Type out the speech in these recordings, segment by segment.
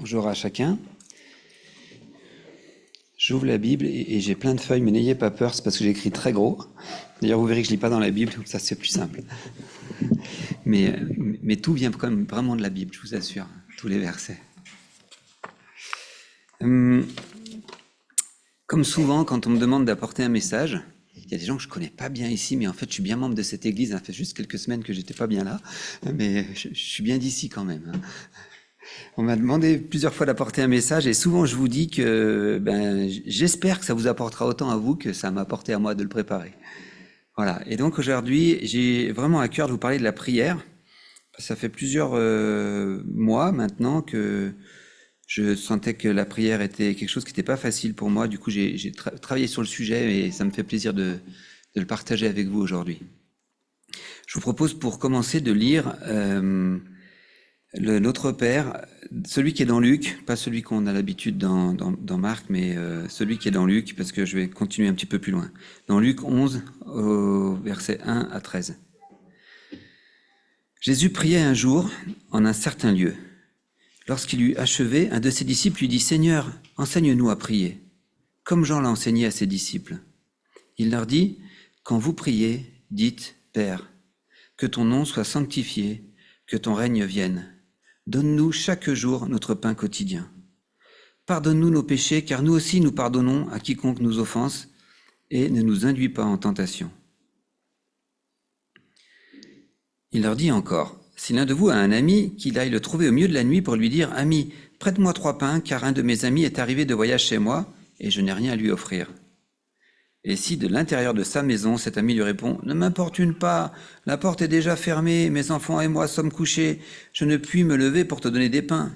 Bonjour à chacun. J'ouvre la Bible et j'ai plein de feuilles, mais n'ayez pas peur, c'est parce que j'écris très gros. D'ailleurs, vous verrez que je ne lis pas dans la Bible, ça c'est plus simple. Mais tout vient quand même vraiment de la Bible, je vous assure, tous les versets. Comme souvent, quand on me demande d'apporter un message, il y a des gens que je ne connais pas bien ici, mais en fait, je suis bien membre de cette église. Ça fait juste quelques semaines que je n'étais pas bien là, mais je suis bien d'ici quand même. On m'a demandé plusieurs fois d'apporter un message et souvent je vous dis que j'espère que ça vous apportera autant à vous que ça m'a apporté à moi de le préparer. Voilà. Et donc aujourd'hui, j'ai vraiment à cœur de vous parler de la prière. Ça fait plusieurs mois maintenant que je sentais que la prière était quelque chose qui n'était pas facile pour moi. Du coup, j'ai travaillé sur le sujet et ça me fait plaisir de le partager avec vous aujourd'hui. Je vous propose pour commencer de lire Notre Père, celui qui est dans Luc, pas celui qu'on a l'habitude dans Marc, mais celui qui est dans Luc, parce que je vais continuer un petit peu plus loin. Dans Luc 11, au verset 1 à 13. Jésus priait un jour en un certain lieu. Lorsqu'il eut achevé, un de ses disciples lui dit « Seigneur, enseigne-nous à prier, comme Jean l'a enseigné à ses disciples. » Il leur dit « Quand vous priez, dites « Père, que ton nom soit sanctifié, que ton règne vienne. Donne-nous chaque jour notre pain quotidien. Pardonne-nous nos péchés, car nous aussi nous pardonnons à quiconque nous offense, et ne nous induis pas en tentation. » Il leur dit encore, « Si l'un de vous a un ami, qu'il aille le trouver au milieu de la nuit pour lui dire, « Ami, prête-moi 3 pains, car un de mes amis est arrivé de voyage chez moi, et je n'ai rien à lui offrir. » Et si de l'intérieur de sa maison, cet ami lui répond, « Ne m'importune pas, la porte est déjà fermée, mes enfants et moi sommes couchés, je ne puis me lever pour te donner des pains. »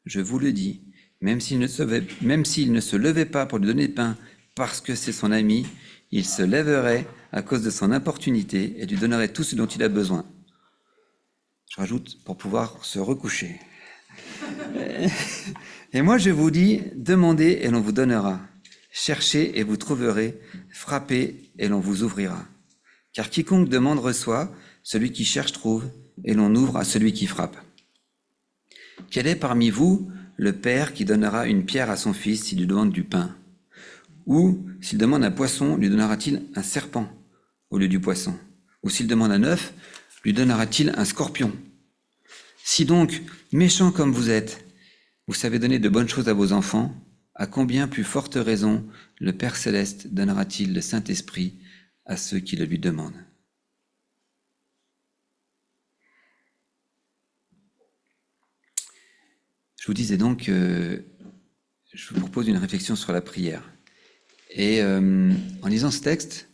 Je vous le dis, même s'il ne se levait pas pour lui donner des pains parce que c'est son ami, il se lèverait à cause de son importunité et lui donnerait tout ce dont il a besoin. Je rajoute, pour pouvoir se recoucher. Et moi je vous dis, demandez et l'on vous donnera. Cherchez et vous trouverez, frappez et l'on vous ouvrira. Car quiconque demande reçoit, celui qui cherche trouve, et l'on ouvre à celui qui frappe. Quel est parmi vous le père qui donnera une pierre à son fils s'il lui demande du pain? Ou s'il demande un poisson, lui donnera-t-il un serpent au lieu du poisson? Ou s'il demande un œuf, lui donnera-t-il un scorpion? Si donc, méchants comme vous êtes, vous savez donner de bonnes choses à vos enfants, à combien plus forte raison le Père Céleste donnera-t-il le Saint-Esprit à ceux qui le lui demandent? Je vous disais donc que je vous propose une réflexion sur la prière. Et en lisant ce texte,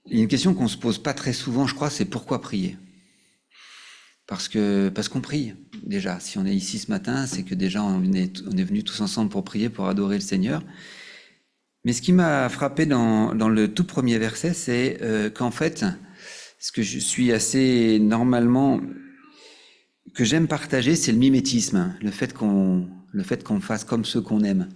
il y a une question qu'on se pose pas très souvent, je crois, c'est pourquoi prier? Parce qu'on prie, déjà. Si on est ici ce matin, c'est que déjà on est venus tous ensemble pour prier, pour adorer le Seigneur. Mais ce qui m'a frappé dans le tout premier verset, c'est qu'en fait, ce que je suis assez normalement, que j'aime partager, c'est le mimétisme, le fait qu'on fasse comme ceux qu'on aime.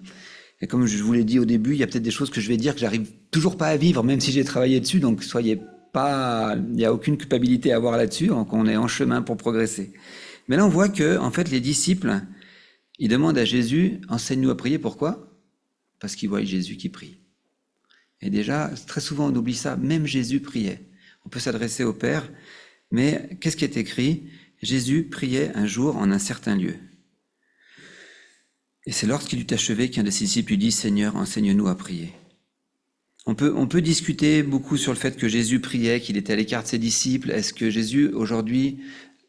Et comme je vous l'ai dit au début, il y a peut-être des choses que je vais dire que j'arrive toujours pas à vivre, même si j'ai travaillé dessus, donc soyez pas, il n'y a aucune culpabilité à avoir là-dessus, donc on est en chemin pour progresser. Mais là, on voit que, en fait, les disciples, ils demandent à Jésus, enseigne-nous à prier, pourquoi? Parce qu'ils voient Jésus qui prie. Et déjà, très souvent, on oublie ça, même Jésus priait. On peut s'adresser au Père, mais qu'est-ce qui est écrit? Jésus priait un jour en un certain lieu. Et c'est lorsqu'il eut achevé qu'un de ses disciples lui dit, Seigneur, enseigne-nous à prier. On peut discuter beaucoup sur le fait que Jésus priait, qu'il était à l'écart de ses disciples. Est-ce que Jésus, aujourd'hui,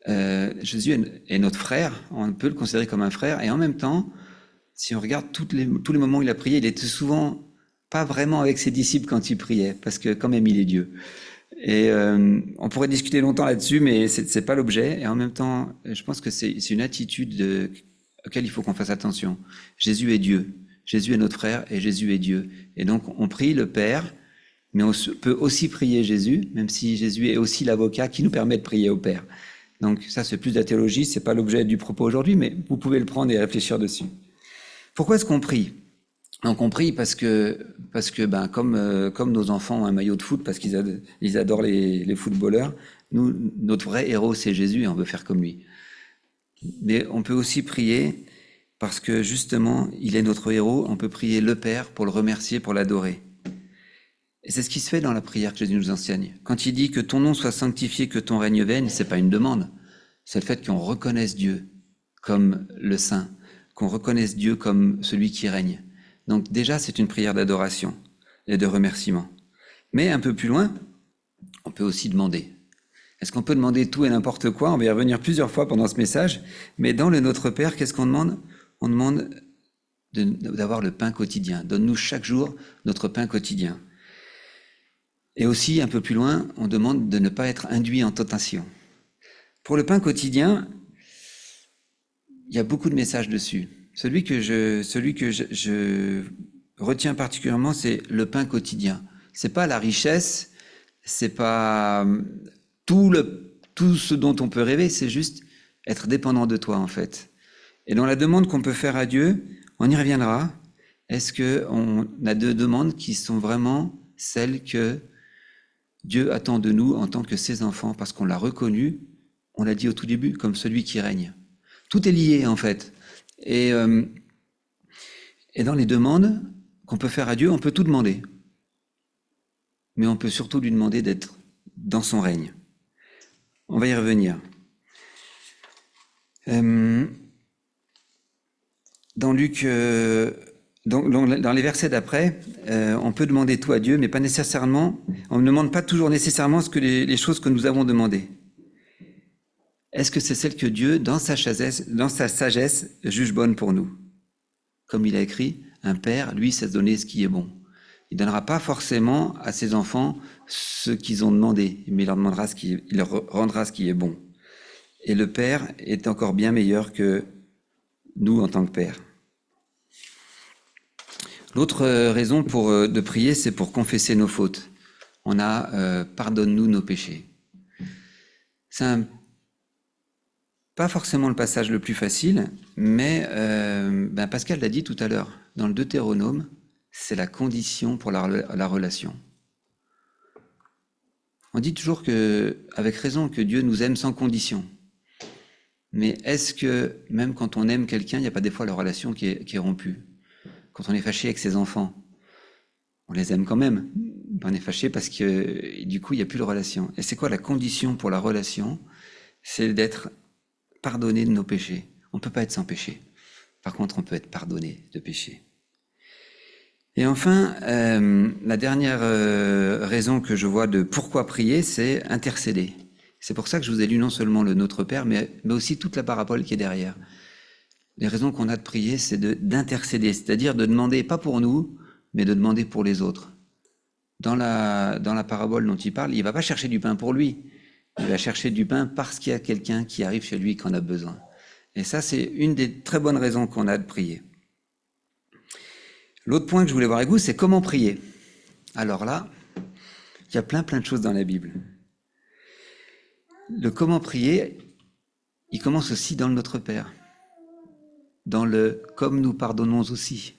Jésus est notre frère? On peut le considérer comme un frère. Et en même temps, si on regarde tous les moments où il a prié, il était souvent pas vraiment avec ses disciples quand il priait, parce que quand même, il est Dieu. Et on pourrait discuter longtemps là-dessus, mais c'est pas l'objet. Et en même temps, je pense que c'est une attitude auquel il faut qu'on fasse attention. Jésus est Dieu. Jésus est notre frère et Jésus est Dieu. Et donc, on prie le Père, mais on peut aussi prier Jésus, même si Jésus est aussi l'avocat qui nous permet de prier au Père. Donc, ça, c'est plus de la théologie, c'est pas l'objet du propos aujourd'hui, mais vous pouvez le prendre et réfléchir dessus. Pourquoi est-ce qu'on prie? Donc, on prie parce que comme nos enfants ont un maillot de foot, parce qu'ils adorent les footballeurs, notre vrai héros, c'est Jésus et on veut faire comme lui. Mais on peut aussi prier parce que justement, il est notre héros. On peut prier le Père pour le remercier, pour l'adorer. Et c'est ce qui se fait dans la prière que Jésus nous enseigne. Quand il dit que ton nom soit sanctifié, que ton règne vienne, c'est pas une demande. C'est le fait qu'on reconnaisse Dieu comme le Saint, qu'on reconnaisse Dieu comme celui qui règne. Donc déjà, c'est une prière d'adoration et de remerciement. Mais un peu plus loin, on peut aussi demander. Est-ce qu'on peut demander tout et n'importe quoi? On va y revenir plusieurs fois pendant ce message. Mais dans le Notre Père, qu'est-ce qu'on demande? On demande d'avoir le pain quotidien. Donne-nous chaque jour notre pain quotidien. Et aussi, un peu plus loin, on demande de ne pas être induit en tentation. Pour le pain quotidien, il y a beaucoup de messages dessus. Celui que je retiens particulièrement, c'est le pain quotidien. C'est pas la richesse, c'est pas tout ce dont on peut rêver, c'est juste être dépendant de toi, en fait. Et dans la demande qu'on peut faire à Dieu, on y reviendra. Est-ce qu'on a deux demandes qui sont vraiment celles que Dieu attend de nous en tant que ses enfants, parce qu'on l'a reconnu, on l'a dit au tout début, comme celui qui règne. Tout est lié, en fait. Et dans les demandes qu'on peut faire à Dieu, on peut tout demander. Mais on peut surtout lui demander d'être dans son règne. On va y revenir. Dans Luc, dans les versets d'après, on peut demander tout à Dieu, mais pas nécessairement. On ne demande pas toujours nécessairement les choses que nous avons demandées. Est-ce que c'est celle que Dieu, dans sa sagesse, juge bonne pour nous? Comme il a écrit, un père, lui, sait donner ce qui est bon. Il ne donnera pas forcément à ses enfants ce qu'ils ont demandé, mais il leur rendra ce qui est bon. Et le Père est encore bien meilleur que nous en tant que Père. L'autre raison de prier, c'est pour confesser nos fautes. On a pardonne-nous nos péchés. C'est pas forcément le passage le plus facile, mais Pascal l'a dit tout à l'heure. Dans le Deutéronome, c'est la condition pour la relation. On dit toujours avec raison que Dieu nous aime sans condition. Mais est-ce que même quand on aime quelqu'un, il n'y a pas des fois la relation qui est rompue? Quand on est fâché avec ses enfants, on les aime quand même. On est fâché parce que du coup, il n'y a plus de relation. Et c'est quoi la condition pour la relation? C'est d'être pardonné de nos péchés. On ne peut pas être sans péché. Par contre, on peut être pardonné de péché. Et enfin, la dernière raison que je vois de pourquoi prier, c'est intercéder. C'est pour ça que je vous ai lu non seulement le Notre Père, mais aussi toute la parabole qui est derrière. Les raisons qu'on a de prier, c'est d'intercéder, c'est-à-dire de demander, pas pour nous, mais de demander pour les autres. Dans la parabole dont il parle, il ne va pas chercher du pain pour lui. Il va chercher du pain parce qu'il y a quelqu'un qui arrive chez lui et qui en a besoin. Et ça, c'est une des très bonnes raisons qu'on a de prier. L'autre point que je voulais voir avec vous, c'est comment prier. Alors là, il y a plein de choses dans la Bible. Le comment prier, il commence aussi dans le Notre Père. Dans le « comme nous pardonnons aussi ».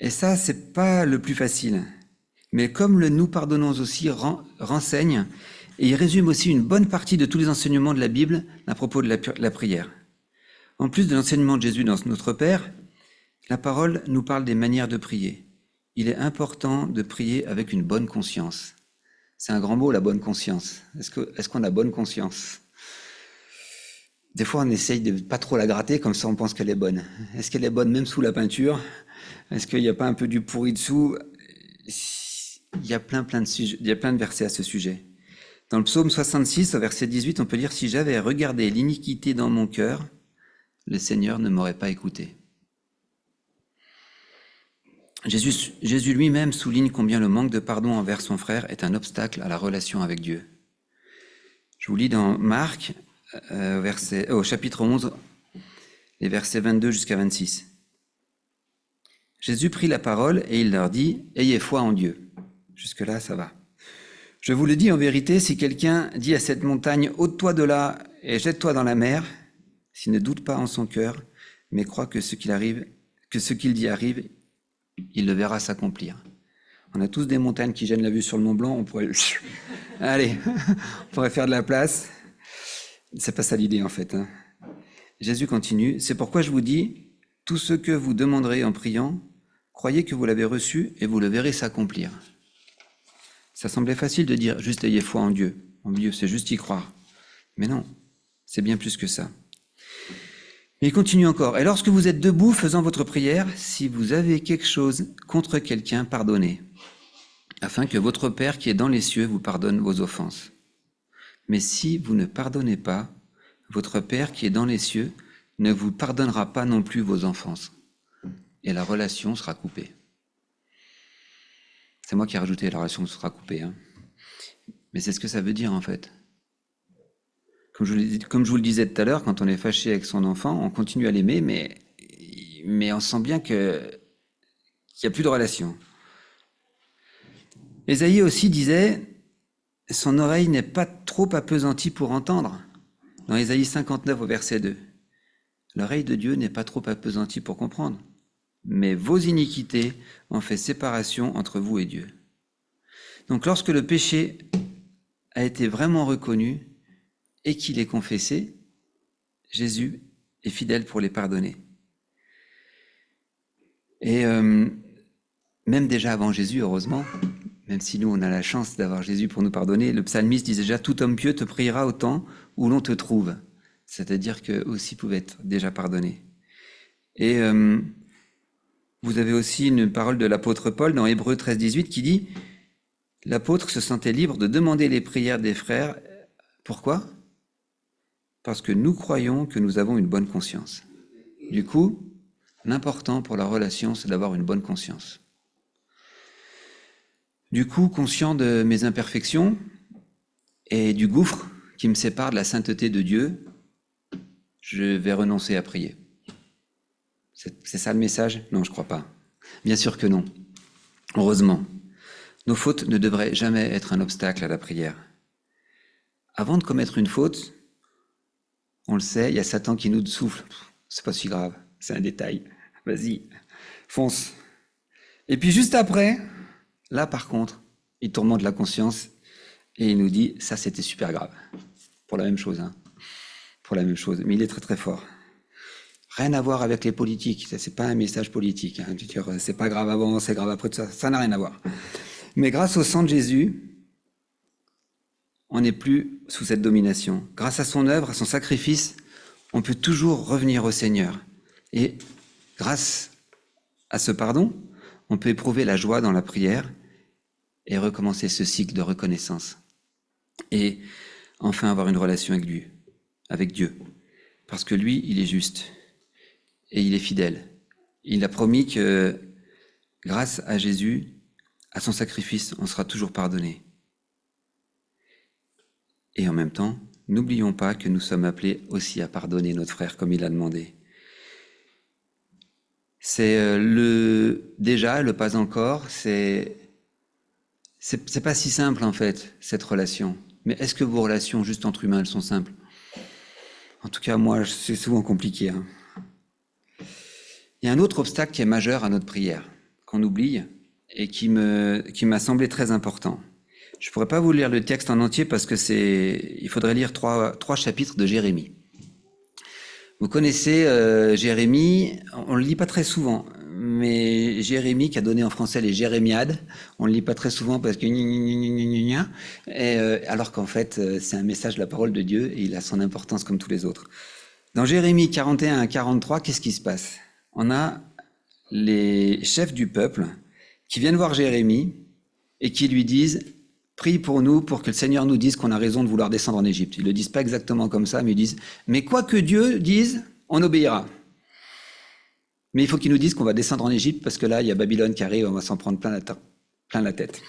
Et ça, c'est pas le plus facile. Mais comme le « nous pardonnons aussi » renseigne, et il résume aussi une bonne partie de tous les enseignements de la Bible à propos de la prière. En plus de l'enseignement de Jésus dans Notre Père, la parole nous parle des manières de prier. Il est important de prier avec une bonne conscience. C'est un grand mot, la bonne conscience. Est-ce qu'on a bonne conscience? Des fois, on essaye de pas trop la gratter, comme ça on pense qu'elle est bonne. Est-ce qu'elle est bonne même sous la peinture? Est-ce qu'il n'y a pas un peu du pourri dessous? Il y a plein de versets à ce sujet. Dans le psaume 66, au verset 18, on peut lire « Si j'avais regardé l'iniquité dans mon cœur, le Seigneur ne m'aurait pas écouté. » Jésus lui-même souligne combien le manque de pardon envers son frère est un obstacle à la relation avec Dieu. Je vous lis dans Marc, au chapitre 11, les versets 22 jusqu'à 26. Jésus prit la parole et il leur dit « Ayez foi en Dieu ». Jusque-là, ça va. « Je vous le dis en vérité, si quelqu'un dit à cette montagne « Ôte-toi de là et jette-toi dans la mer », s'il ne doute pas en son cœur, mais croit que ce qu'il dit arrive, il le verra s'accomplir. » On a tous des montagnes qui gênent la vue sur le Mont Blanc, on pourrait... Allez, on pourrait faire de la place. C'est pas ça l'idée en fait, hein. Jésus continue, c'est pourquoi je vous dis, tout ce que vous demanderez en priant, croyez que vous l'avez reçu et vous le verrez s'accomplir. Ça semblait facile de dire juste ayez foi en Dieu. En Dieu, c'est juste y croire. Mais non, c'est bien plus que ça. Il continue encore. Et lorsque vous êtes debout faisant votre prière, si vous avez quelque chose contre quelqu'un, pardonnez, afin que votre Père qui est dans les cieux vous pardonne vos offenses. Mais si vous ne pardonnez pas, votre Père qui est dans les cieux ne vous pardonnera pas non plus vos offenses. Et la relation sera coupée. C'est moi qui ai rajouté la relation sera coupée, hein. Mais c'est ce que ça veut dire en fait. Comme je vous le disais tout à l'heure, quand on est fâché avec son enfant, on continue à l'aimer, mais on sent bien qu'il n'y a plus de relation. Ésaïe aussi disait, son oreille n'est pas trop appesantie pour entendre. Dans Ésaïe 59 au verset 2. L'oreille de Dieu n'est pas trop appesantie pour comprendre, mais vos iniquités ont fait séparation entre vous et Dieu. Donc lorsque le péché a été vraiment reconnu et qu'il est confessé, Jésus est fidèle pour les pardonner. Et même déjà avant Jésus, heureusement, même si nous on a la chance d'avoir Jésus pour nous pardonner, le psalmiste disait déjà « Tout homme pieux te priera au temps où l'on te trouve ». C'est-à-dire qu'eux aussi pouvaient être déjà pardonnés. Et vous avez aussi une parole de l'apôtre Paul dans Hébreux 13-18 qui dit « L'apôtre se sentait libre de demander les prières des frères. Pourquoi ? Parce que nous croyons que nous avons une bonne conscience. » Du coup, l'important pour la relation, c'est d'avoir une bonne conscience. Du coup, conscient de mes imperfections et du gouffre qui me sépare de la sainteté de Dieu, je vais renoncer à prier. C'est ça le message ? Non, je ne crois pas. Bien sûr que non. Heureusement. Nos fautes ne devraient jamais être un obstacle à la prière. Avant de commettre une faute, on le sait, il y a Satan qui nous souffle. C'est pas si grave, c'est un détail. Vas-y, fonce. Et puis juste après, là par contre, il tourmente la conscience et il nous dit, ça c'était super grave. Pour la même chose, hein. Pour la même chose, mais il est très très fort. Rien à voir avec les politiques, ça c'est pas un message politique, hein. Je veux dire, c'est pas grave avant, c'est grave après, ça n'a rien à voir. Mais grâce au sang de Jésus, on n'est plus sous cette domination. Grâce à son œuvre, à son sacrifice, on peut toujours revenir au Seigneur. Et grâce à ce pardon, on peut éprouver la joie dans la prière et recommencer ce cycle de reconnaissance. Et enfin avoir une relation avec Dieu. Parce que lui, il est juste et il est fidèle. Il a promis que grâce à Jésus, à son sacrifice, on sera toujours pardonné. Et en même temps, n'oublions pas que nous sommes appelés aussi à pardonner notre frère comme il a demandé. C'est déjà, le pas encore, c'est pas si simple en fait, cette relation. Mais est-ce que vos relations juste entre humains, elles sont simples ? En tout cas, moi, c'est souvent compliqué, hein. Il y a un autre obstacle qui est majeur à notre prière, qu'on oublie, et qui m'a semblé très important. Je ne pourrais pas vous lire le texte en entier parce que il faudrait lire trois chapitres de Jérémie. Vous connaissez Jérémie, on ne le lit pas très souvent, mais Jérémie qui a donné en français les Jérémiades, on ne le lit pas très souvent parce que alors qu'en fait c'est un message de la parole de Dieu et il a son importance comme tous les autres. Dans Jérémie 41 à 43, qu'est-ce qui se passe ? On a les chefs du peuple qui viennent voir Jérémie et qui lui disent « Prie pour nous pour que le Seigneur nous dise qu'on a raison de vouloir descendre en Égypte. » Ils ne le disent pas exactement comme ça, mais ils disent « Mais quoi que Dieu dise, on obéira. Mais il faut qu'il nous dise qu'on va descendre en Égypte parce que là, il y a Babylone qui arrive, on va s'en prendre plein la tête. »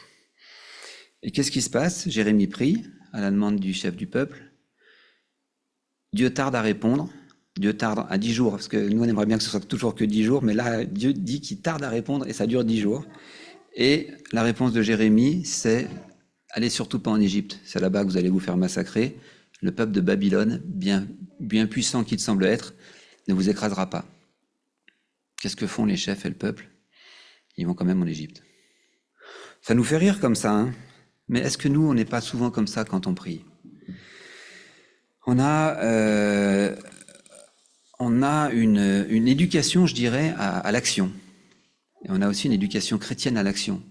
Et qu'est-ce qui se passe ? Jérémie prie à la demande du chef du peuple. Dieu tarde à répondre. Dieu tarde à 10 jours, parce que nous, on aimerait bien que ce soit toujours que 10 jours, mais là, Dieu dit qu'il tarde à répondre et ça dure 10 jours. Et la réponse de Jérémie, c'est « Allez surtout pas en Égypte, c'est là-bas que vous allez vous faire massacrer. Le peuple de Babylone, bien puissant qu'il semble être, ne vous écrasera pas. » Qu'est-ce que font les chefs et le peuple ? Ils vont quand même en Égypte. Ça nous fait rire comme ça, hein ? Mais est-ce que nous, on n'est pas souvent comme ça quand on prie ? On a une éducation, je dirais, à l'action. Et on a aussi une éducation chrétienne à l'action.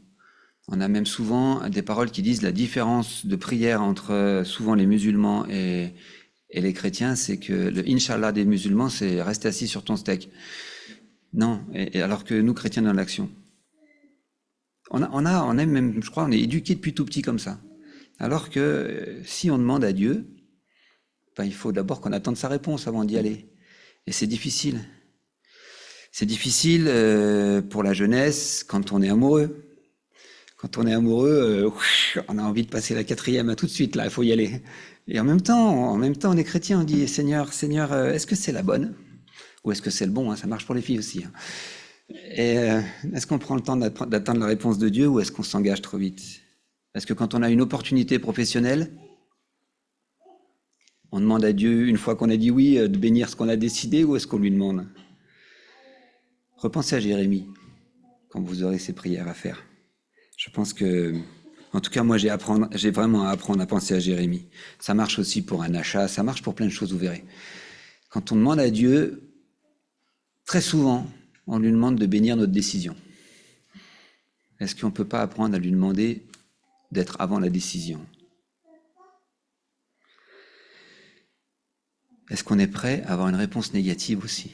On a même souvent des paroles qui disent la différence de prière entre souvent les musulmans et les chrétiens, c'est que le Inch'Allah des musulmans, c'est rester assis sur ton steak. Non, alors que nous, chrétiens, dans l'action. On est même, je crois, on est éduqués depuis tout petit comme ça. Alors que si on demande à Dieu, ben, il faut d'abord qu'on attende sa réponse avant d'y aller. Et c'est difficile. C'est difficile pour la jeunesse quand on est amoureux. Quand on est amoureux, on a envie de passer la 4e à tout de suite, là, il faut y aller. Et en même temps, on est chrétien, on dit Seigneur, est-ce que c'est la bonne? Ou est-ce que c'est le bon, hein? Ça marche pour les filles aussi. Hein. Et est-ce qu'on prend le temps d'attendre la réponse de Dieu ou est-ce qu'on s'engage trop vite? Est-ce que quand on a une opportunité professionnelle, on demande à Dieu, une fois qu'on a dit oui, de bénir ce qu'on a décidé ou est-ce qu'on lui demande? Repensez à Jérémie quand vous aurez ces prières à faire. Je pense que, en tout cas, moi, j'ai vraiment à apprendre à penser à Jérémie. Ça marche aussi pour un achat, ça marche pour plein de choses, vous verrez. Quand on demande à Dieu, très souvent, on lui demande de bénir notre décision. Est-ce qu'on ne peut pas apprendre à lui demander d'être avant la décision? Est-ce qu'on est prêt à avoir une réponse négative aussi?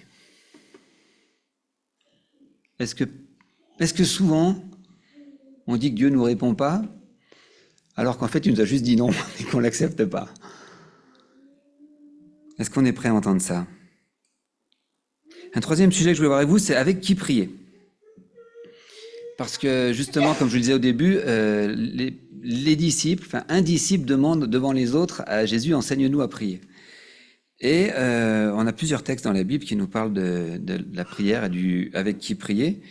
Est-ce que souvent, on dit que Dieu ne nous répond pas, alors qu'en fait, il nous a juste dit non et qu'on ne l'accepte pas? Est-ce qu'on est prêt à entendre ça? Un troisième sujet que je voulais voir avec vous, c'est avec qui prier. Parce que justement, comme je le disais au début, les disciples, enfin un disciple demande devant les autres à Jésus, enseigne-nous à prier. Et on a plusieurs textes dans la Bible qui nous parlent de la prière et avec qui prier.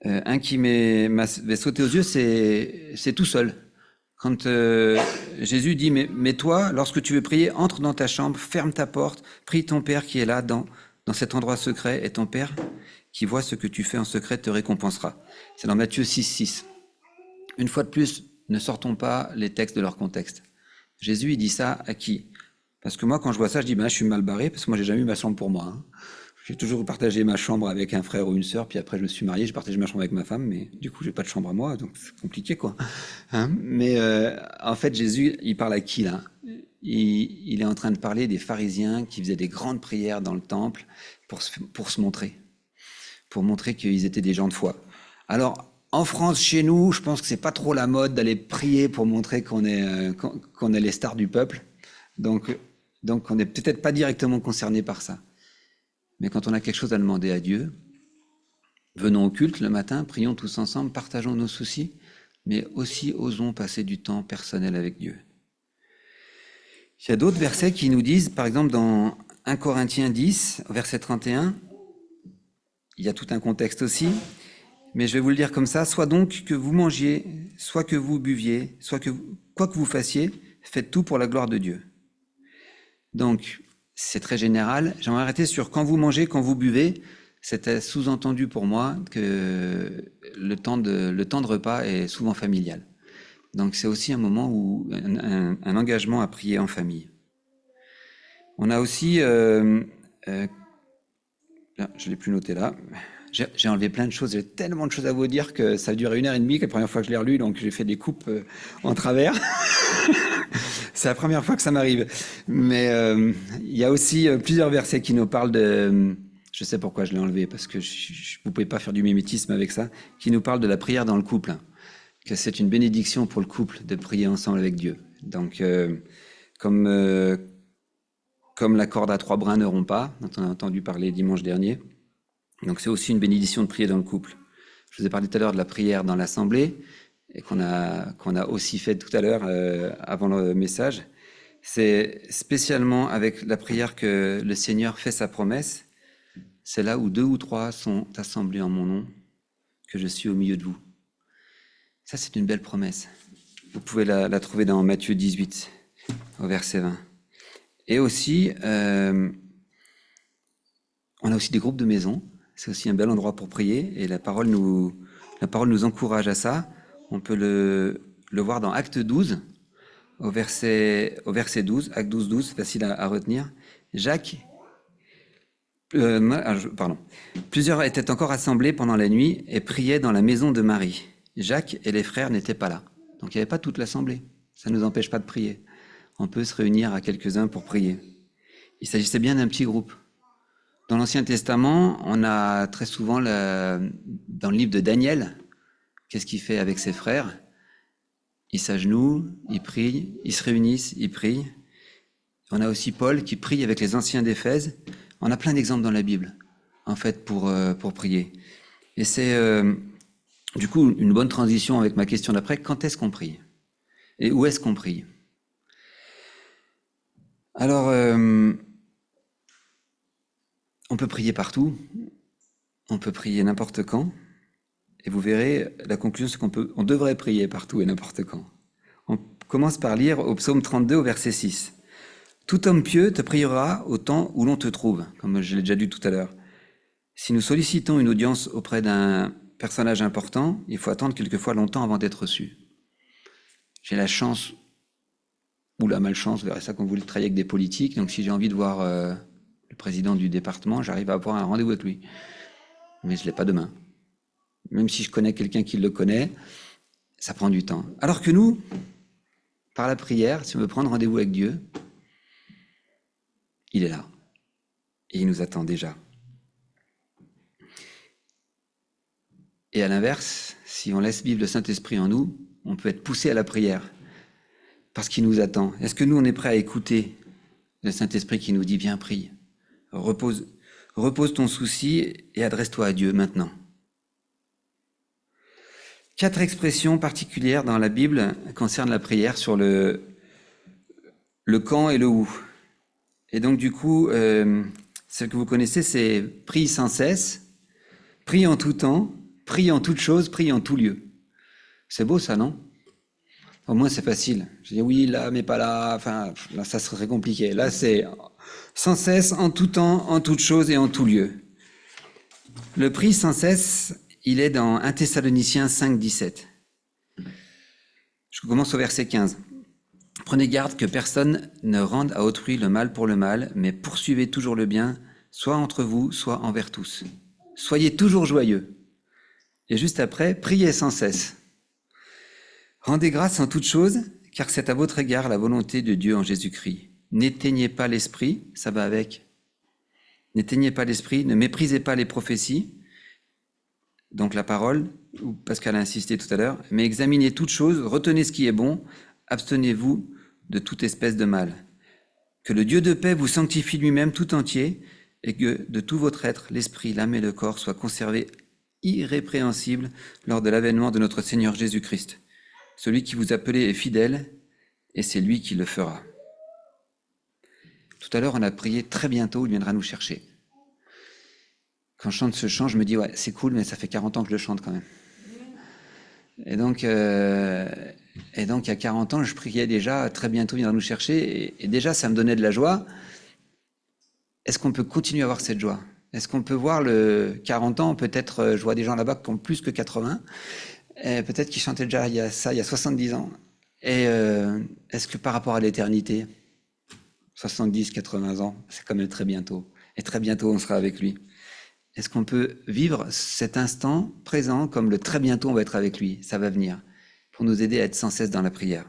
Un qui m'avait sauté aux yeux, c'est tout seul. Quand Jésus dit, mais toi, lorsque tu veux prier, entre dans ta chambre, ferme ta porte, prie ton Père qui est là dans cet endroit secret, et ton Père qui voit ce que tu fais en secret te récompensera. C'est dans Matthieu 6,6. Une fois de plus, ne sortons pas les textes de leur contexte. Jésus, il dit ça à qui? Parce que moi, quand je vois ça, je dis, je suis mal barré, parce que moi, j'ai jamais eu ma chambre pour moi. Hein. J'ai toujours partagé ma chambre avec un frère ou une sœur, puis après, je me suis marié, j'ai partagé ma chambre avec ma femme, mais du coup, j'ai pas de chambre à moi, donc c'est compliqué, quoi. Hein, mais en fait, Jésus, il parle à qui, là? Il est en train de parler des pharisiens qui faisaient des grandes prières dans le temple pour se montrer. Pour montrer qu'ils étaient des gens de foi. Alors, en France, chez nous, je pense que c'est pas trop la mode d'aller prier pour montrer qu'on est les stars du peuple. Donc on n'est peut-être pas directement concerné par ça. Mais quand on a quelque chose à demander à Dieu, venons au culte le matin, prions tous ensemble, partageons nos soucis, mais aussi osons passer du temps personnel avec Dieu. Il y a d'autres versets qui nous disent, par exemple dans 1 Corinthiens 10, verset 31, il y a tout un contexte aussi, mais je vais vous le dire comme ça, soit donc que vous mangiez, soit que vous buviez, quoi que vous fassiez, faites tout pour la gloire de Dieu. Donc, c'est très général. J'aimerais arrêter sur quand vous mangez, quand vous buvez. C'était sous-entendu pour moi que le temps de repas est souvent familial. Donc, c'est aussi un moment où un engagement à prier en famille. On a aussi... je ne l'ai plus noté là. J'ai enlevé plein de choses. J'ai tellement de choses à vous dire que ça a duré 1h30 que la première fois que je l'ai relu, donc j'ai fait des coupes en travers. C'est la première fois que ça m'arrive. Mais il y a aussi plusieurs versets qui nous parlent de... Je sais pourquoi je l'ai enlevé, parce que vous ne pouvez pas faire du mimétisme avec ça, qui nous parlent de la prière dans le couple. Hein, que c'est une bénédiction pour le couple de prier ensemble avec Dieu. Donc, comme la corde à 3 brins ne rompt pas, dont on a entendu parler dimanche dernier. Donc c'est aussi une bénédiction de prier dans le couple. Je vous ai parlé tout à l'heure de la prière dans l'assemblée, et qu'on a aussi fait tout à l'heure avant le message. C'est spécialement avec la prière que le Seigneur fait sa promesse. C'est là où 2 ou 3 sont assemblés en mon nom, que je suis au milieu de vous. Ça, c'est une belle promesse. Vous pouvez la trouver dans Matthieu 18, au verset 20. Et aussi, on a aussi des groupes de maison. C'est aussi un bel endroit pour prier. Et la parole nous encourage à ça. On peut le voir dans Acte 12, au verset 12, Acte 12, 12, facile à retenir. Pardon. Plusieurs étaient encore assemblés pendant la nuit et priaient dans la maison de Marie. Jacques et les frères n'étaient pas là. Donc il n'y avait pas toute l'assemblée. Ça ne nous empêche pas de prier. On peut se réunir à quelques-uns pour prier. Il s'agissait bien d'un petit groupe. Dans l'Ancien Testament, on a très souvent, dans le livre de Daniel, qu'est-ce qu'il fait avec ses frères? Ils s'agenouillent, ils prient, ils se réunissent, ils prient. On a aussi Paul qui prie avec les anciens d'Éphèse. On a plein d'exemples dans la Bible, en fait, pour prier. Et c'est du coup une bonne transition avec ma question d'après. Quand est-ce qu'on prie? Et où est-ce qu'on prie? Alors, on peut prier partout, on peut prier n'importe quand, et vous verrez, la conclusion, c'est on devrait prier partout et n'importe quand. On commence par lire au psaume 32, au verset 6. « Tout homme pieux te priera au temps où l'on te trouve », comme je l'ai déjà dit tout à l'heure. Si nous sollicitons une audience auprès d'un personnage important, il faut attendre quelquefois longtemps avant d'être reçu. J'ai la chance, ou la malchance, vous verrez ça quand vous travaillez avec des politiques, donc si j'ai envie de voir le président du département, j'arrive à avoir un rendez-vous avec lui. Mais je ne l'ai pas demain. Même si je connais quelqu'un qui le connaît, ça prend du temps. Alors que nous, par la prière, si on veut prendre rendez-vous avec Dieu, il est là. Et il nous attend déjà. Et à l'inverse, si on laisse vivre le Saint-Esprit en nous, on peut être poussé à la prière parce qu'il nous attend. Est-ce que nous, on est prêt à écouter le Saint-Esprit qui nous dit « Viens, prie, repose ton souci et adresse-toi à Dieu maintenant ». 4 expressions particulières dans la Bible concernent la prière sur le quand et le où. Et donc du coup, celle que vous connaissez, c'est « prie sans cesse »,« prie en tout temps »,« prie en toute chose »,« prie en tout lieu ». C'est beau ça, non? Au moins c'est facile. Je dis oui là, mais pas là, enfin là ça serait compliqué. Là c'est sans cesse, en tout temps, en toute chose et en tout lieu. Le prie sans cesse, il est dans 1 Thessaloniciens 5, 17. Je commence au verset 15. « Prenez garde que personne ne rende à autrui le mal pour le mal, mais poursuivez toujours le bien, soit entre vous, soit envers tous. Soyez toujours joyeux. » Et juste après, priez sans cesse. Rendez grâce en toutes choses, car c'est à votre égard la volonté de Dieu en Jésus-Christ. N'éteignez pas l'esprit, ça va avec. N'éteignez pas l'esprit, ne méprisez pas les prophéties, donc la parole, ou Pascal a insisté tout à l'heure, mais examinez toutes choses, retenez ce qui est bon, abstenez-vous de toute espèce de mal. Que le Dieu de paix vous sanctifie lui-même tout entier, et que de tout votre être, l'esprit, l'âme et le corps soient conservés irrépréhensibles lors de l'avènement de notre Seigneur Jésus-Christ. Celui qui vous appelait est fidèle, et c'est lui qui le fera. Tout à l'heure, on a prié très bientôt, il viendra nous chercher. Quand je chante ce chant, je me dis, ouais, c'est cool, mais ça fait 40 ans que je le chante quand même. Et donc, il y a 40 ans, je priais déjà, très bientôt, il viendra nous chercher, et déjà, ça me donnait de la joie. Est-ce qu'on peut continuer à avoir cette joie? Est-ce qu'on peut voir le 40 ans, peut-être, je vois des gens là-bas qui ont plus que 80, peut-être qu'ils chantaient déjà il y a 70 ans. Et est-ce que par rapport à l'éternité, 70, 80 ans, c'est quand même très bientôt. Et très bientôt, on sera avec lui. Est-ce qu'on peut vivre cet instant présent comme le très bientôt, on va être avec lui? Ça va venir, pour nous aider à être sans cesse dans la prière.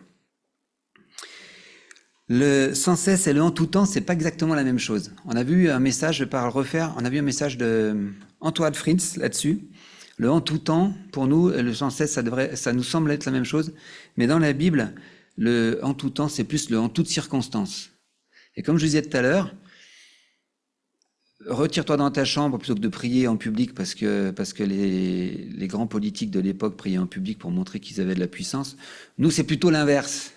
Le sans cesse et le en tout temps, c'est pas exactement la même chose. On a vu un message, je vais pas le refaire, on a vu un message de Antoine Fritz là-dessus. Le en tout temps, pour nous, le sans cesse, ça nous semble être la même chose. Mais dans la Bible, le en tout temps, c'est plus le en toutes circonstances. Et comme je disais tout à l'heure, retire-toi dans ta chambre plutôt que de prier en public parce que les grands politiques de l'époque priaient en public pour montrer qu'ils avaient de la puissance. Nous, c'est plutôt l'inverse.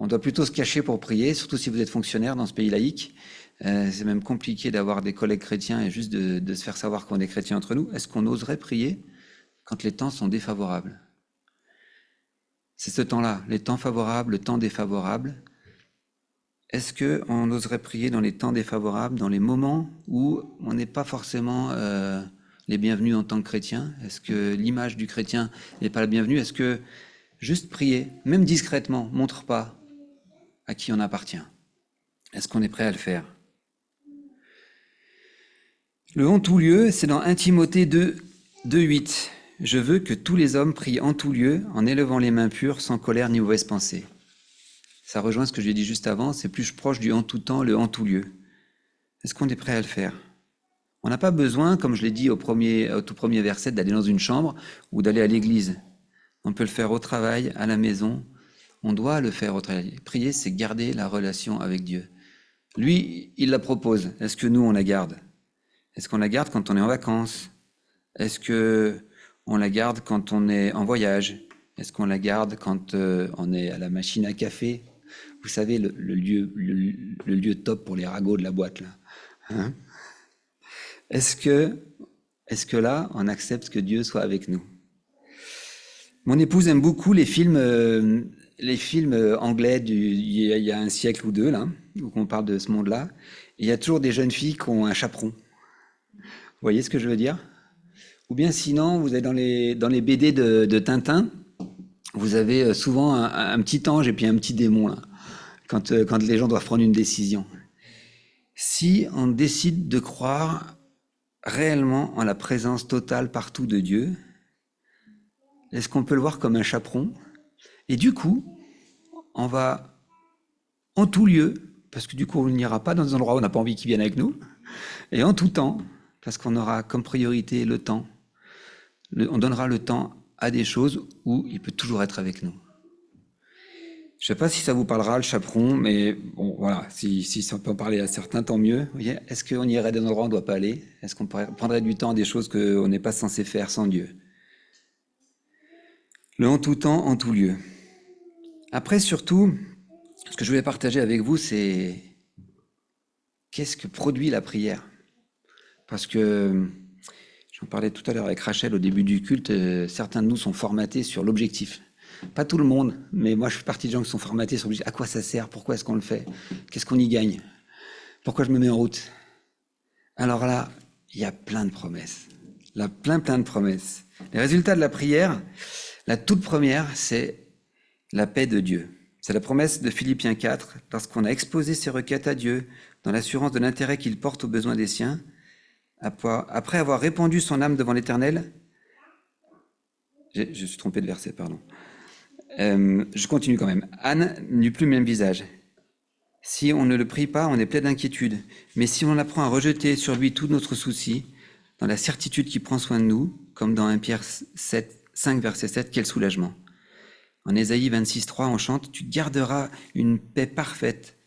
On doit plutôt se cacher pour prier, surtout si vous êtes fonctionnaire dans ce pays laïque. C'est même compliqué d'avoir des collègues chrétiens et juste de se faire savoir qu'on est chrétien entre nous. Est-ce qu'on oserait prier quand les temps sont défavorables? C'est ce temps-là, les temps favorables, le temps défavorable. Est-ce qu'on oserait prier dans les temps défavorables, dans les moments où on n'est pas forcément les bienvenus en tant que chrétien? Est-ce que l'image du chrétien n'est pas la bienvenue? Est-ce que juste prier, même discrètement, montre pas à qui on appartient. Est-ce qu'on est prêt à le faire? Le en tout lieu, c'est dans 1 Timothée 2, 2:8. Je veux que tous les hommes prient en tout lieu, en élevant les mains pures, sans colère ni mauvaise pensée. Ça rejoint ce que j'ai dit juste avant, c'est plus proche du en tout temps, le en tout lieu. Est-ce qu'on est prêt à le faire? On n'a pas besoin, comme je l'ai dit au tout premier verset, d'aller dans une chambre ou d'aller à l'église. On peut le faire au travail, à la maison. On doit le faire au travail. Prier, c'est garder la relation avec Dieu. Lui, il la propose. Est-ce que nous, on la garde? Est-ce qu'on la garde quand on est en vacances? Est-ce qu'on la garde quand on est en voyage? Est-ce qu'on la garde quand on est à la machine à café? Vous savez, le lieu top pour les ragots de la boîte, là. Hein? Est-ce que là, on accepte que Dieu soit avec nous? Mon épouse aime beaucoup les films anglais il y a un siècle ou deux, là, où on parle de ce monde-là. Il y a toujours des jeunes filles qui ont un chaperon. Vous voyez ce que je veux dire? Ou bien sinon, vous êtes dans les BD de Tintin, vous avez souvent un petit ange et puis un petit démon, là, quand les gens doivent prendre une décision. Si on décide de croire réellement en la présence totale partout de Dieu, est-ce qu'on peut le voir comme un chaperon? Et du coup, on va en tout lieu, parce que du coup, on n'ira pas dans des endroits où on n'a pas envie qu'ils viennent avec nous, et en tout temps, parce qu'on aura comme priorité le temps. On donnera le temps à des choses où il peut toujours être avec nous. Je ne sais pas si ça vous parlera, le chaperon, mais bon, voilà, si ça peut en parler à certains, tant mieux. Vous voyez, est-ce qu'on irait dans des endroits où on ne doit pas aller? Est-ce qu'on prendrait du temps à des choses qu'on n'est pas censé faire sans Dieu? Le en tout temps, en tout lieu. Après, surtout, ce que je voulais partager avec vous, c'est qu'est-ce que produit la prière? Parce que, j'en parlais tout à l'heure avec Rachel au début du culte, certains de nous sont formatés sur l'objectif. Pas tout le monde, mais moi je fais partie des gens qui sont formatés sur l'objectif. À quoi ça sert? Pourquoi est-ce qu'on le fait? Qu'est-ce qu'on y gagne? Pourquoi je me mets en route? Alors là, il y a plein de promesses. Là, plein de promesses. Les résultats de la prière, la toute première, c'est la paix de Dieu. C'est la promesse de Philippiens 4. Lorsqu'on a exposé ses requêtes à Dieu, dans l'assurance de l'intérêt qu'il porte aux besoins des siens, après avoir répandu son âme devant l'Éternel, je suis trompé de verset, pardon. Je continue quand même. Anne n'eut plus le même visage. Si on ne le prie pas, on est plein d'inquiétude. Mais si on apprend à rejeter sur lui tout notre souci, dans la certitude qu'il prend soin de nous, comme dans 1 Pierre 5, verset 7, quel soulagement. En Ésaïe 26, 3, on chante « Tu garderas une paix parfaite,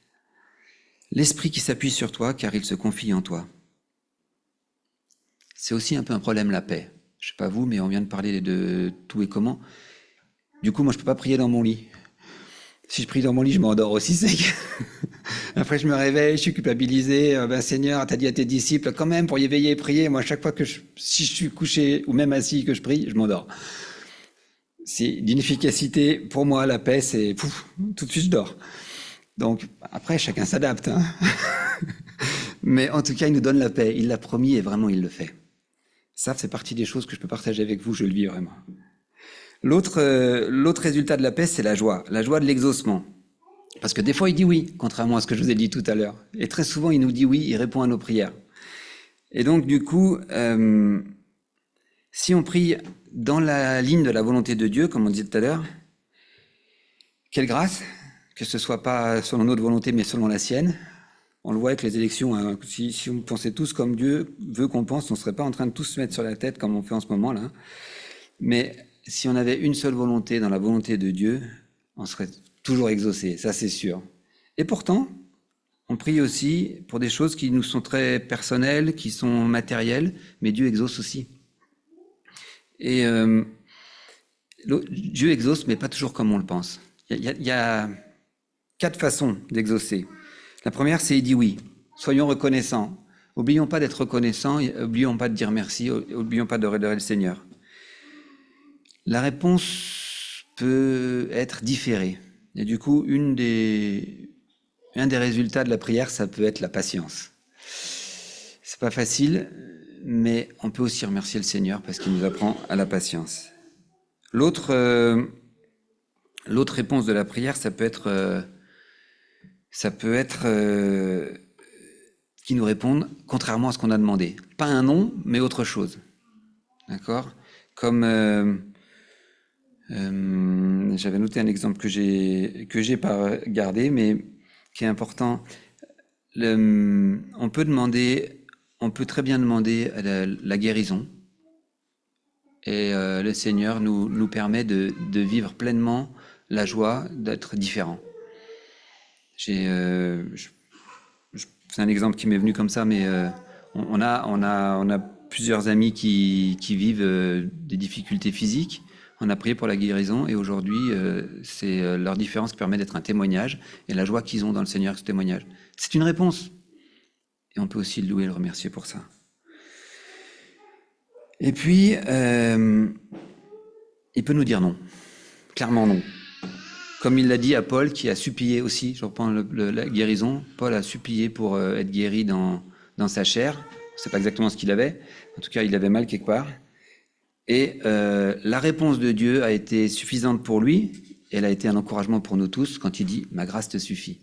l'esprit qui s'appuie sur toi, car il se confie en toi. » C'est aussi un peu un problème, la paix. Je ne sais pas vous, mais on vient de parler de tout et comment. Du coup, moi, je ne peux pas prier dans mon lit. Si je prie dans mon lit, je m'endors aussi sec. Après, je me réveille, je suis culpabilisé. Seigneur, tu as dit à tes disciples, quand même, pour y veiller et prier. Moi, chaque fois si je suis couché ou même assis que je prie, je m'endors. C'est d'une efficacité, pour moi, la paix, c'est tout de suite, je dors. Donc, après, chacun s'adapte. Hein. Mais en tout cas, il nous donne la paix. Il l'a promis et vraiment, il le fait. Ça fait partie des choses que je peux partager avec vous, je le vis vraiment. L'autre résultat de la paix, c'est la joie de l'exaucement. Parce que des fois, il dit oui, contrairement à ce que je vous ai dit tout à l'heure. Et très souvent, il nous dit oui, il répond à nos prières. Et donc, du coup, si on prie dans la ligne de la volonté de Dieu, comme on disait tout à l'heure, quelle grâce, que ce soit pas selon notre volonté, mais selon la sienne. On le voit avec les élections, hein. Si on pensait tous comme Dieu veut qu'on pense, on ne serait pas en train de tous se mettre sur la tête comme on fait en ce moment là. Mais si on avait une seule volonté dans la volonté de Dieu, on serait toujours exaucé, ça c'est sûr. Et pourtant, on prie aussi pour des choses qui nous sont très personnelles, qui sont matérielles, mais Dieu exauce aussi. Et Dieu exauce, mais pas toujours comme on le pense. Il y a 4 façons d'exaucer. La première, c'est il dit oui. Soyons reconnaissants. Oublions pas d'être reconnaissants, oublions pas de dire merci, oublions pas de redorer le Seigneur. La réponse peut être différée. Et du coup, un des résultats de la prière, ça peut être la patience. C'est pas facile, mais on peut aussi remercier le Seigneur parce qu'il nous apprend à la patience. L'autre réponse de la prière, ça peut être Ça peut être qu'ils nous répondent contrairement à ce qu'on a demandé. Pas un non, mais autre chose. D'accord? Comme j'avais noté un exemple que j'ai pas gardé, mais qui est important. On peut demander, on peut très bien demander la guérison, et le Seigneur nous permet de vivre pleinement la joie d'être différent. J'ai, c'est un exemple qui m'est venu comme ça, mais on a plusieurs amis qui vivent des difficultés physiques. On a prié pour la guérison et aujourd'hui, c'est leur différence qui permet d'être un témoignage et la joie qu'ils ont dans le Seigneur avec ce témoignage. C'est une réponse. Et on peut aussi le louer et le remercier pour ça. Et puis, il peut nous dire non. Clairement non. Comme il l'a dit à Paul, qui a supplié aussi, je reprends la guérison, Paul a supplié pour être guéri dans sa chair. On ne sait pas exactement ce qu'il avait. En tout cas, il avait mal quelque part. Et la réponse de Dieu a été suffisante pour lui. Et elle a été un encouragement pour nous tous quand il dit « Ma grâce te suffit ».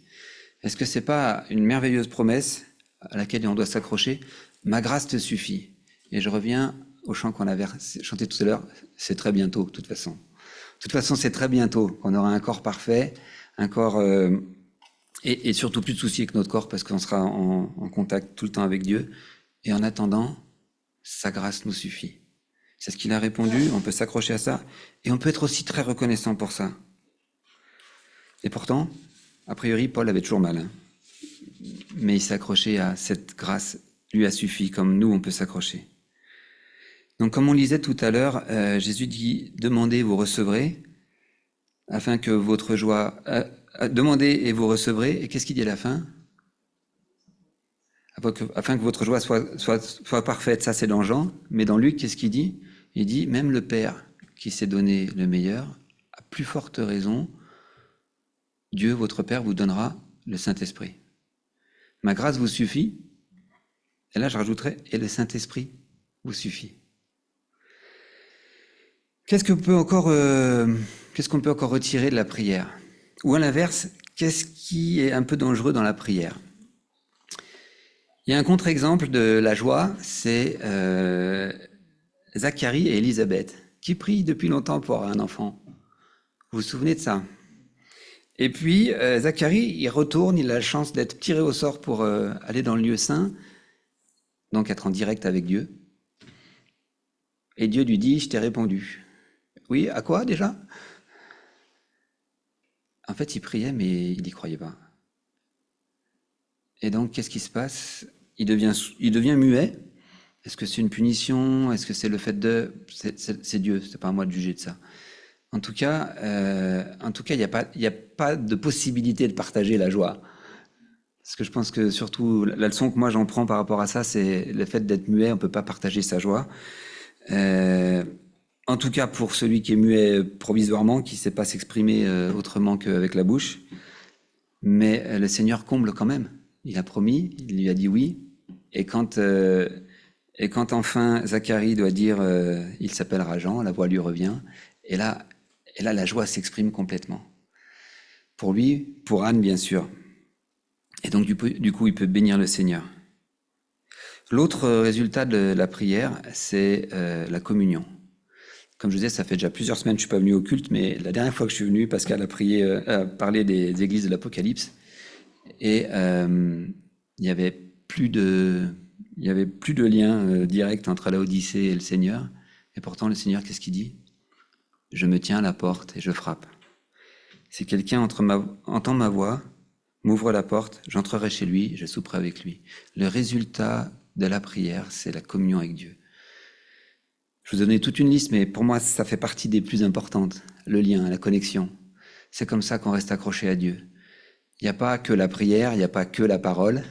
Est-ce que c'est pas une merveilleuse promesse à laquelle on doit s'accrocher? Ma grâce te suffit. Et je reviens au chant qu'on avait chanté tout à l'heure. C'est très bientôt, de toute façon. De toute façon, c'est très bientôt qu'on aura un corps parfait, un corps et surtout plus de soucis avec notre corps parce qu'on sera en contact tout le temps avec Dieu. Et en attendant, sa grâce nous suffit. C'est ce qu'il a répondu. On peut s'accrocher à ça et on peut être aussi très reconnaissant pour ça. Et pourtant, a priori, Paul avait toujours mal, hein. Mais il s'est accroché à cette grâce, lui a suffi, comme nous, on peut s'accrocher. Donc, comme on lisait tout à l'heure, Jésus dit « Demandez, vous recevrez », afin que votre joie... demandez et vous recevrez. Et qu'est-ce qu'il dit à la fin? Afin que votre joie soit parfaite, ça c'est dans Jean. Mais dans Luc, qu'est-ce qu'il dit? Il dit « Même le Père qui s'est donné le meilleur, à plus forte raison, Dieu, votre Père, vous donnera le Saint-Esprit. Ma grâce vous suffit. » Et là, je rajouterai « Et le Saint-Esprit vous suffit. » Qu'est-ce qu'on peut encore retirer de la prière? Ou à l'inverse, qu'est-ce qui est un peu dangereux dans la prière? Il y a un contre-exemple de la joie, c'est Zacharie et Élisabeth, qui prient depuis longtemps pour avoir un enfant. Vous vous souvenez de ça? Et puis, Zacharie, il retourne, il a la chance d'être tiré au sort pour aller dans le lieu saint, donc être en direct avec Dieu. Et Dieu lui dit, je t'ai répondu. Oui, à quoi déjà? En fait, il priait, mais il n'y croyait pas. Et donc, qu'est-ce qui se passe? Il devient muet. Est-ce que c'est une punition? Est-ce que c'est le fait de... C'est Dieu, c'est pas à moi de juger de ça. En tout cas, il n'y a pas de possibilité de partager la joie. Parce que je pense que surtout, la leçon que moi j'en prends par rapport à ça, c'est le fait d'être muet, on ne peut pas partager sa joie. En tout cas, pour celui qui est muet provisoirement, qui ne sait pas s'exprimer autrement qu'avec la bouche. Mais le Seigneur comble quand même. Il a promis, il lui a dit oui. Et quand enfin Zacharie doit dire il s'appellera Jean, la voix lui revient. Et là la joie s'exprime complètement. Pour lui, pour Anne, bien sûr. Et donc, du coup, il peut bénir le Seigneur. L'autre résultat de la prière, c'est la communion. Comme je disais, ça fait déjà plusieurs semaines que je ne suis pas venu au culte, mais la dernière fois que je suis venu, Pascal a parlé des églises de l'Apocalypse. Et il n'y avait plus de lien direct entre la Odyssée et le Seigneur. Et pourtant, le Seigneur, qu'est-ce qu'il dit? Je me tiens à la porte et je frappe. Si quelqu'un entend ma voix, m'ouvre la porte, j'entrerai chez lui, je souperai avec lui. Le résultat de la prière, c'est la communion avec Dieu. Je vous ai donné toute une liste, mais pour moi, ça fait partie des plus importantes. Le lien, la connexion. C'est comme ça qu'on reste accroché à Dieu. Il n'y a pas que la prière, il n'y a pas que la parole.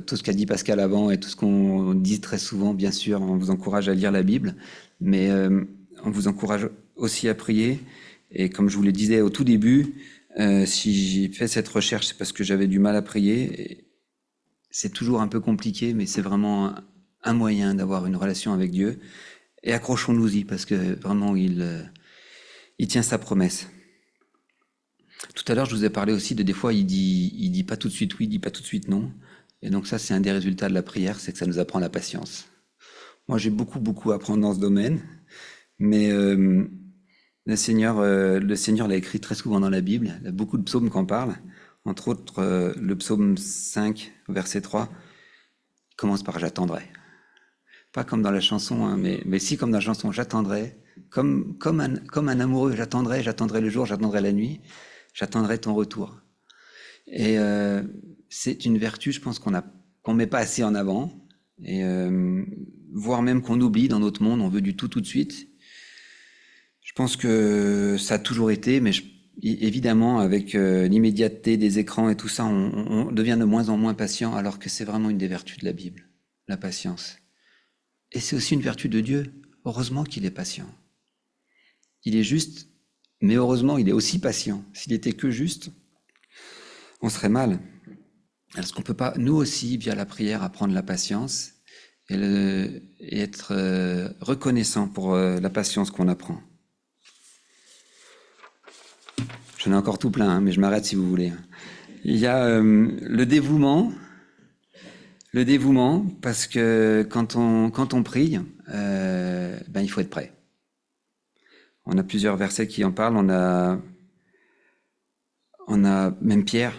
Tout ce qu'a dit Pascal avant et tout ce qu'on dit très souvent, bien sûr, on vous encourage à lire la Bible, mais on vous encourage aussi à prier. Et comme je vous le disais au tout début, si j'ai fait cette recherche, c'est parce que j'avais du mal à prier. Et c'est toujours un peu compliqué, mais c'est vraiment un moyen d'avoir une relation avec Dieu. Et accrochons-nous-y, parce que vraiment, il tient sa promesse. Tout à l'heure, je vous ai parlé aussi de des fois, il dit pas tout de suite oui, il dit pas tout de suite non. Et donc ça, c'est un des résultats de la prière, c'est que ça nous apprend la patience. Moi, j'ai beaucoup à apprendre dans ce domaine, mais le Seigneur l'a écrit très souvent dans la Bible. Il y a beaucoup de psaumes qui en parlent. Entre autres, le psaume 5, verset 3, il commence par j'attendrai. Pas comme dans la chanson, hein, mais si comme dans la chanson, j'attendrai. Comme un amoureux, j'attendrai le jour, j'attendrai la nuit, j'attendrai ton retour. Et c'est une vertu, je pense, qu'on met pas assez en avant, et voire même qu'on oublie dans notre monde, on veut du tout de suite. Je pense que ça a toujours été, mais évidemment, avec l'immédiateté des écrans et tout ça, on devient de moins en moins patient, alors que c'est vraiment une des vertus de la Bible, la patience. Et c'est aussi une vertu de Dieu. Heureusement qu'il est patient. Il est juste, mais heureusement, il est aussi patient. S'il était que juste, on serait mal. Est-ce qu'on peut pas, nous aussi, via la prière, apprendre la patience et être reconnaissant pour la patience qu'on apprend? J'en ai encore tout plein, hein, mais je m'arrête si vous voulez. Il y a le dévouement, parce que quand on prie, il faut être prêt. On a plusieurs versets qui en parlent. On a même Pierre.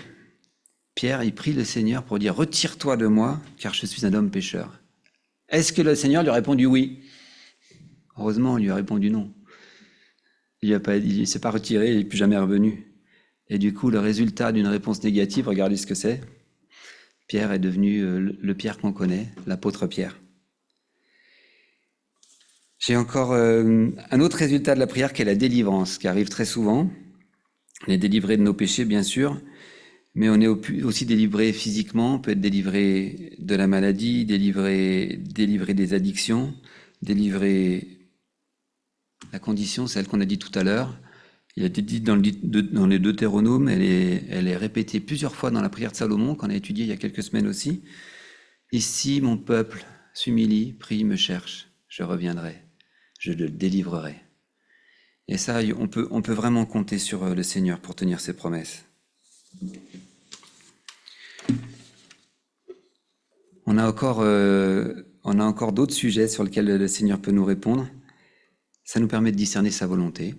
Pierre, il prie le Seigneur pour dire « Retire-toi de moi, car je suis un homme pécheur ». Est-ce que le Seigneur lui a répondu oui? Heureusement, il lui a répondu non. Il ne s'est pas retiré, il n'est plus jamais revenu. Et du coup, le résultat d'une réponse négative, regardez ce que c'est. Pierre est devenu le Pierre qu'on connaît, l'apôtre Pierre. J'ai encore un autre résultat de la prière qui est la délivrance, qui arrive très souvent. On est délivré de nos péchés, bien sûr, mais on est aussi délivré physiquement, on peut être délivré de la maladie, délivré des addictions, délivré... La condition, celle qu'on a dit tout à l'heure, il a été dit dans les Deutéronomes, elle est répétée plusieurs fois dans la prière de Salomon, qu'on a étudiée il y a quelques semaines aussi. « Ici, mon peuple s'humilie, prie, me cherche, je reviendrai, je le délivrerai. » Et ça, on peut vraiment compter sur le Seigneur pour tenir ses promesses. On a encore d'autres sujets sur lesquels le Seigneur peut nous répondre. Ça nous permet de discerner sa volonté.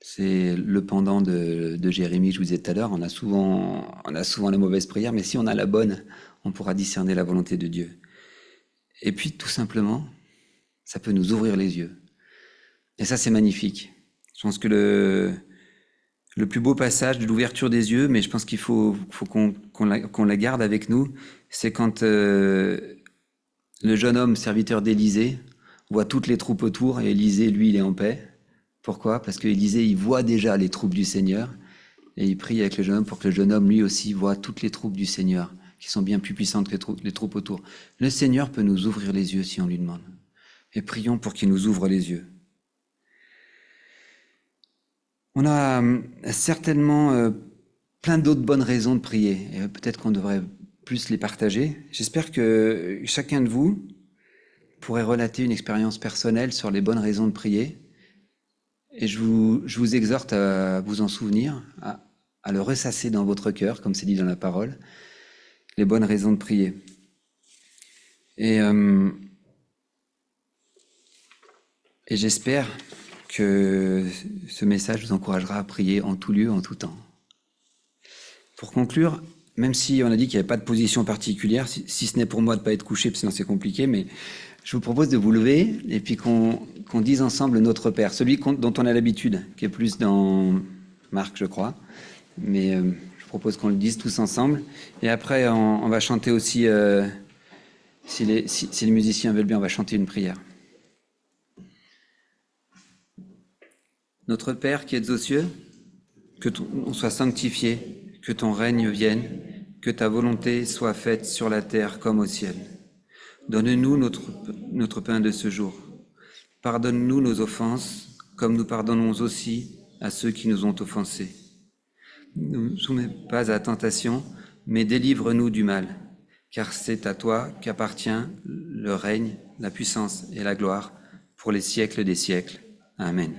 C'est le pendant de Jérémie, je vous disais tout à l'heure. On a souvent la mauvaise prière, mais si on a la bonne, on pourra discerner la volonté de Dieu. Et puis, tout simplement, ça peut nous ouvrir les yeux. Et ça, c'est magnifique. Je pense que le plus beau passage de l'ouverture des yeux, mais je pense qu'il faut qu'on la garde avec nous, c'est quand le jeune homme, serviteur d'Élisée, voit toutes les troupes autour, et Élisée, lui, il est en paix. Pourquoi? Parce qu'Élisée, il voit déjà les troupes du Seigneur, et il prie avec le jeune homme pour que le jeune homme, lui aussi, voit toutes les troupes du Seigneur, qui sont bien plus puissantes que les troupes autour. Le Seigneur peut nous ouvrir les yeux si on lui demande. Et prions pour qu'il nous ouvre les yeux. On a certainement plein d'autres bonnes raisons de prier, et peut-être qu'on devrait plus les partager. J'espère que chacun de vous pourrait relater une expérience personnelle sur les bonnes raisons de prier, et je vous exhorte à vous en souvenir, à le ressasser dans votre cœur, comme c'est dit dans la parole, les bonnes raisons de prier. Et j'espère que ce message vous encouragera à prier en tout lieu, en tout temps. Pour conclure, même si on a dit qu'il n'y avait pas de position particulière, si ce n'est pour moi de ne pas être couché, parce que sinon c'est compliqué, mais je vous propose de vous lever et puis qu'on dise ensemble notre Père, celui dont on a l'habitude, qui est plus dans Marc, je crois. Mais je propose qu'on le dise tous ensemble. Et après, on va chanter aussi, si les musiciens veulent bien, on va chanter une prière. Notre Père qui es aux cieux, que ton nom soit sanctifié, que ton règne vienne, que ta volonté soit faite sur la terre comme au ciel. Donne-nous notre pain de ce jour. Pardonne-nous nos offenses, comme nous pardonnons aussi à ceux qui nous ont offensés. Ne nous soumets pas à la tentation, mais délivre-nous du mal, car c'est à toi qu'appartient le règne, la puissance et la gloire pour les siècles des siècles. Amen.